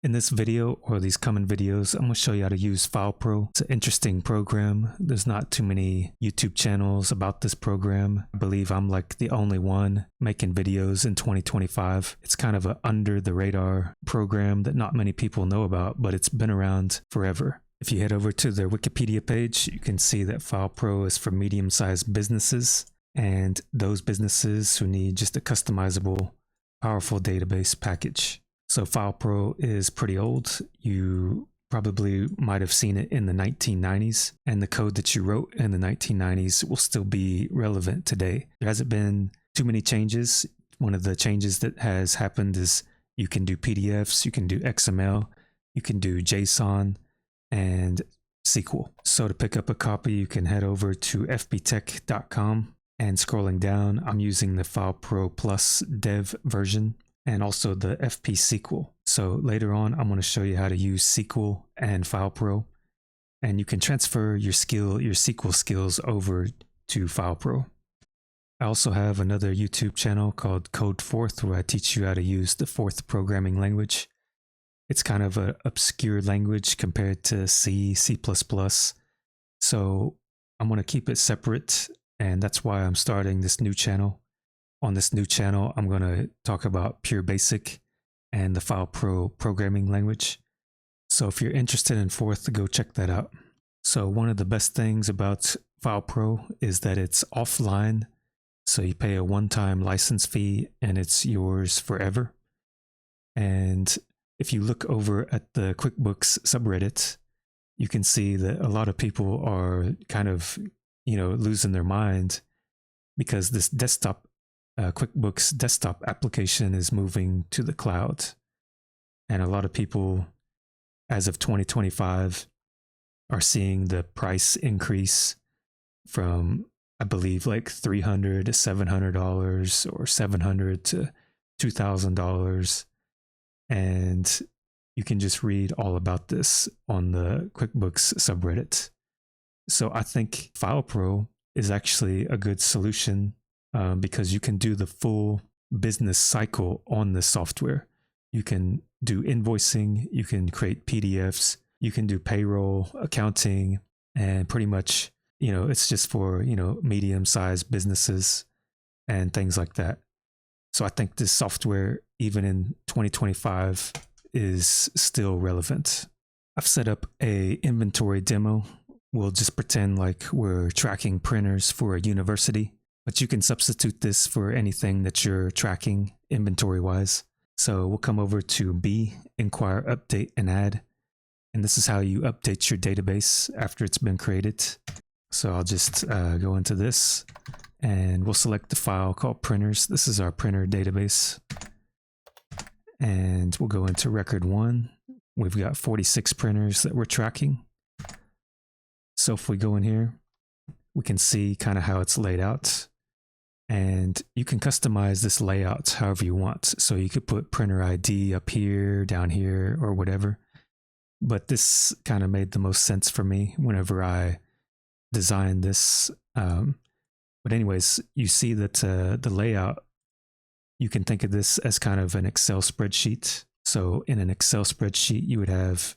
In this video, or these coming videos, I'm going to show you how to use FilePro. It's an interesting program. There's not too many YouTube channels about this program. I believe I'm like the only one making videos in 2025. It's kind of an under the radar program that not many people know about, but it's been around forever. If you head over to their Wikipedia page, you can see that FilePro is for medium-sized businesses and those businesses who need just a customizable, powerful database package. So FilePro is pretty old. You probably might have seen it in the 1990s, and the code that you wrote in the 1990s will still be relevant today. There hasn't been too many changes. One of the changes that has happened is you can do PDFs, you can do XML, you can do JSON, and SQL. So to pick up a copy, you can head over to fptech.com, and scrolling down, I'm using the filepro.dev version, and also the fpSQL. So later on, I'm going to show you how to use SQL and FilePro, and you can transfer your SQL skills over to FilePro. I also have another YouTube channel called Code Fourth, where I teach you how to use the Forth programming language. It's kind of an obscure language compared to C, C++. So I'm going to keep it separate, and that's why I'm starting this new channel. On this new channel, I'm going to talk about Purebasic and the FilePro programming language. So if you're interested in Forth, go check that out. So one of the best things about FilePro is that it's offline. So you pay a one-time license fee and it's yours forever. And if you look over at the QuickBooks subreddit, you can see that a lot of people are kind of, losing their mind because this QuickBooks desktop application is moving to the cloud. And a lot of people, as of 2025, are seeing the price increase from, I believe, like $300 to $700 or $700 to $2,000. And you can just read all about this on the QuickBooks subreddit. So I think FilePro is actually a good solution because you can do the full business cycle on the software. You can do invoicing, you can create PDFs, you can do payroll, accounting, and pretty much, it's just for, medium-sized businesses and things like that. So I think this software, even in 2025, is still relevant. I've set up a inventory demo. We'll just pretend like we're tracking printers for a university, but you can substitute this for anything that you're tracking inventory-wise. So we'll come over to B, Inquire, Update, and Add. And this is how you update your database after it's been created. So I'll just go into this, and we'll select the file called printers. This is our printer database. And we'll go into record 1. We've got 46 printers that we're tracking. So if we go in here, we can see kind of how it's laid out. And you can customize this layout however you want. So you could put printer ID up here, down here, or whatever. But this kind of made the most sense for me whenever I designed this. But anyways, you see that the layout, you can think of this as kind of an Excel spreadsheet. So in an Excel spreadsheet, you would have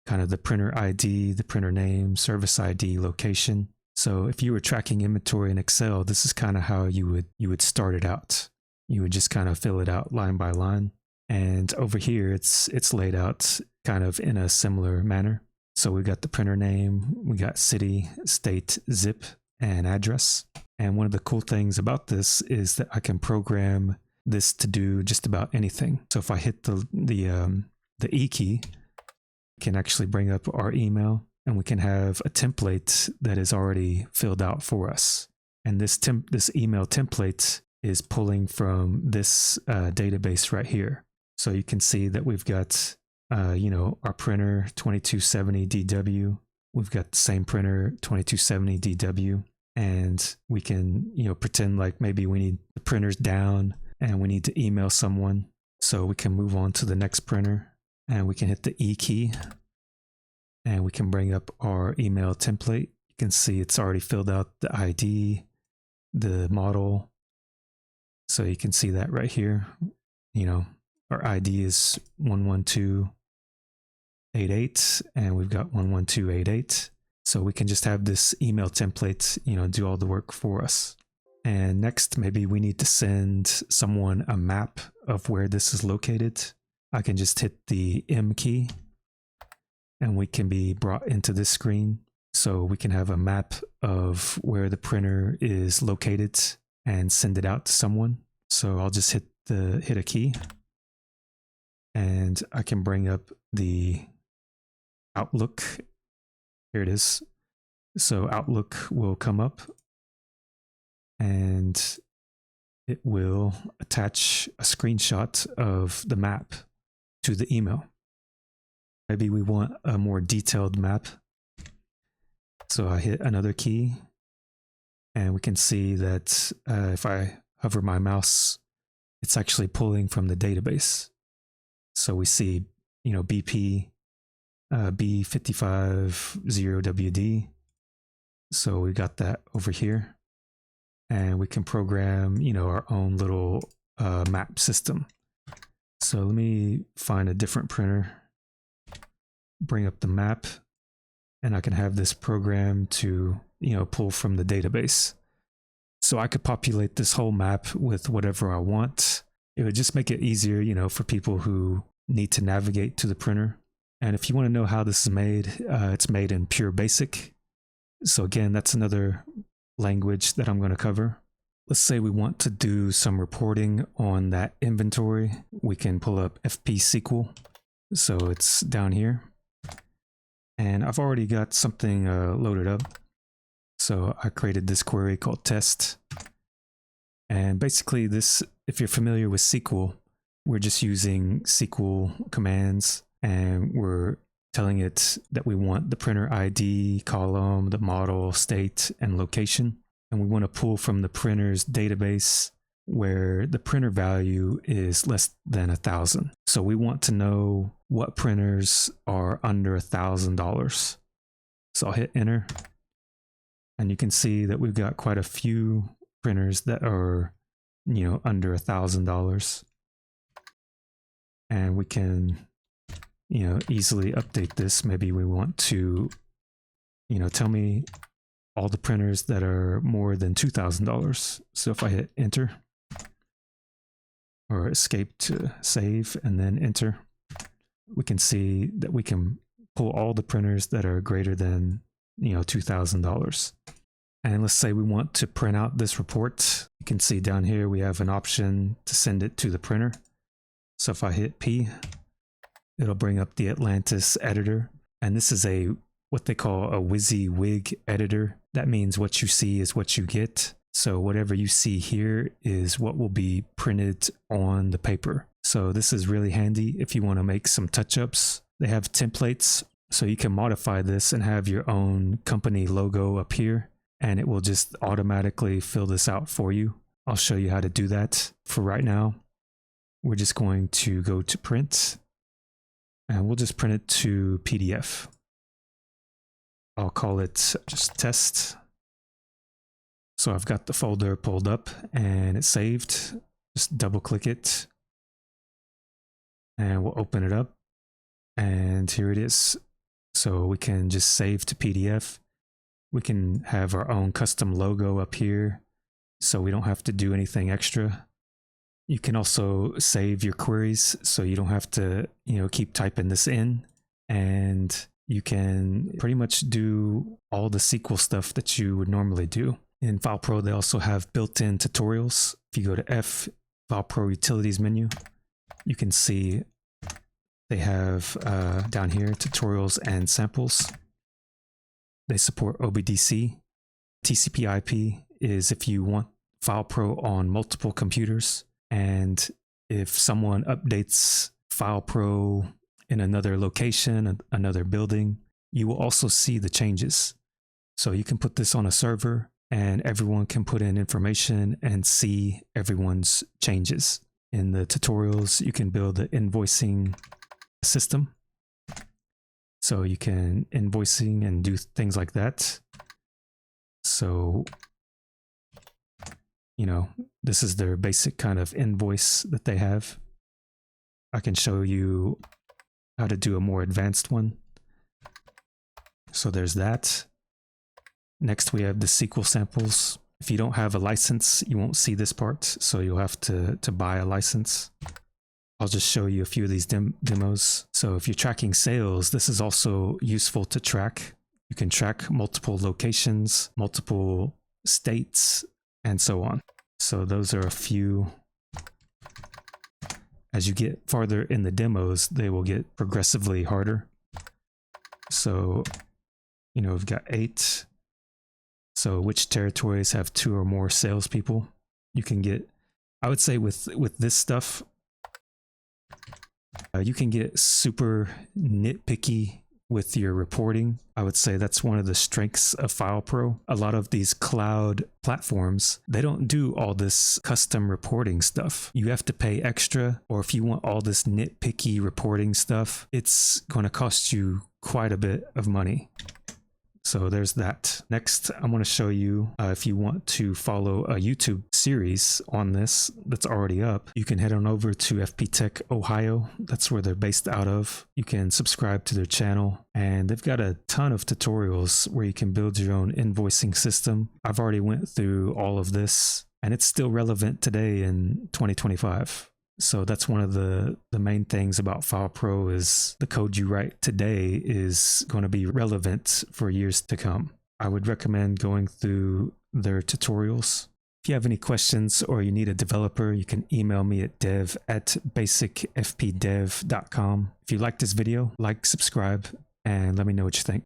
kind of the printer ID, the printer name, service ID, location. So if you were tracking inventory in Excel, this is kind of how you would start it out. You would just kind of fill it out line by line. And over here, it's laid out kind of in a similar manner. So we got the printer name, we got city, state, zip, and address. And one of the cool things about this is that I can program this to do just about anything. So if I hit the E key, we can actually bring up our email, and we can have a template that is already filled out for us. And this email template is pulling from this database right here. So you can see that we've got, our printer 2270 DW. We've got the same printer 2270 DW. And we can, pretend like maybe we need the printers down and we need to email someone. So we can move on to the next printer, and we can hit the E key, and we can bring up our email template. You can see it's already filled out the ID, the model. So you can see that right here. Our ID is 112 11288 and we've got 11288. So we can just have this email template, do all the work for us. And next, maybe we need to send someone a map of where this is located. I can just hit the M key and we can be brought into this screen. So we can have a map of where the printer is located and send it out to someone. So I'll just hit a key and I can bring up the Outlook. Here it is. So Outlook will come up and it will attach a screenshot of the map to the email. Maybe we want a more detailed map. So I hit another key and we can see that if I hover my mouse, it's actually pulling from the database. So we see, BP B550WD. So we got that over here. And we can program, our own little map system. So let me find a different printer, bring up the map, and I can have this program to, pull from the database. So I could populate this whole map with whatever I want. It would just make it easier, for people who need to navigate to the printer. And if you want to know how this is made, it's made in Purebasic. So again, that's another language that I'm going to cover. Let's say we want to do some reporting on that inventory. We can pull up fpSQL. So it's down here. And I've already got something loaded up. So I created this query called test. And basically this, if you're familiar with SQL, we're just using SQL commands and we're telling it that we want the printer ID, column, the model, state, and location. And we want to pull from the printer's database where the printer value is less than 1,000. So we want to know what printers are under $1,000. So I'll hit enter. And you can see that we've got quite a few printers that are, under $1,000. And we can, easily update this. Maybe we want to, tell me all the printers that are more than $2,000. So if I hit enter or escape to save and then enter, we can see that we can pull all the printers that are greater than, $2,000. And let's say we want to print out this report. You can see down here, we have an option to send it to the printer. So if I hit P, it'll bring up the Atlantis editor. And this is what they call a WYSIWYG editor. That means what you see is what you get. So whatever you see here is what will be printed on the paper. So this is really handy if you want to make some touch-ups. They have templates, so you can modify this and have your own company logo up here, and it will just automatically fill this out for you. I'll show you how to do that. For right now, we're just going to go to print, and we'll just print it to PDF. I'll call it just test. So I've got the folder pulled up and it's saved. Just double click it and we'll open it up. And here it is. So we can just save to PDF. We can have our own custom logo up here so we don't have to do anything extra. You can also save your queries so you don't have to, keep typing this in, and you can pretty much do all the SQL stuff that you would normally do. In FilePro, they also have built-in tutorials. If you go to F, FilePro Utilities menu, you can see they have down here tutorials and samples. They support OBDC. TCP/IP is if you want FilePro on multiple computers, and if someone updates FilePro in another location, another building, you will also see the changes. So you can put this on a server and everyone can put in information and see everyone's changes. In the tutorials, you can build an invoicing system. So you can invoicing and do things like that. So, this is their basic kind of invoice that they have. I can show you how to do a more advanced one. So there's that. Next, we have the SQL samples. If you don't have a license, you won't see this part, so you'll have to buy a license. I'll just show you a few of these demos. So if you're tracking sales, this is also useful to track. You can track multiple locations, multiple states, and so on. So those are a few. As you get farther in the demos, they will get progressively harder. So, you know, we've got 8. So which territories have 2 or more salespeople? You can get, I would say with this stuff, you can get super nitpicky with your reporting. I would say that's one of the strengths of FilePro. A lot of these cloud platforms, they don't do all this custom reporting stuff. You have to pay extra, or if you want all this nitpicky reporting stuff, it's going to cost you quite a bit of money. So there's that. Next, I'm going to show you if you want to follow a YouTube series on this that's already up, you can head on over to fptech Ohio. That's where they're based out of. You can subscribe to their channel, and they've got a ton of tutorials where you can build your own invoicing system. I've already went through all of this, and it's still relevant today in 2025. So that's one of the main things about FilePro is the code you write today is going to be relevant for years to come. I would recommend going through their tutorials. If you have any questions or you need a developer, you can email me at dev@basicfpdev.com. If you like this video, like, subscribe, and let me know what you think.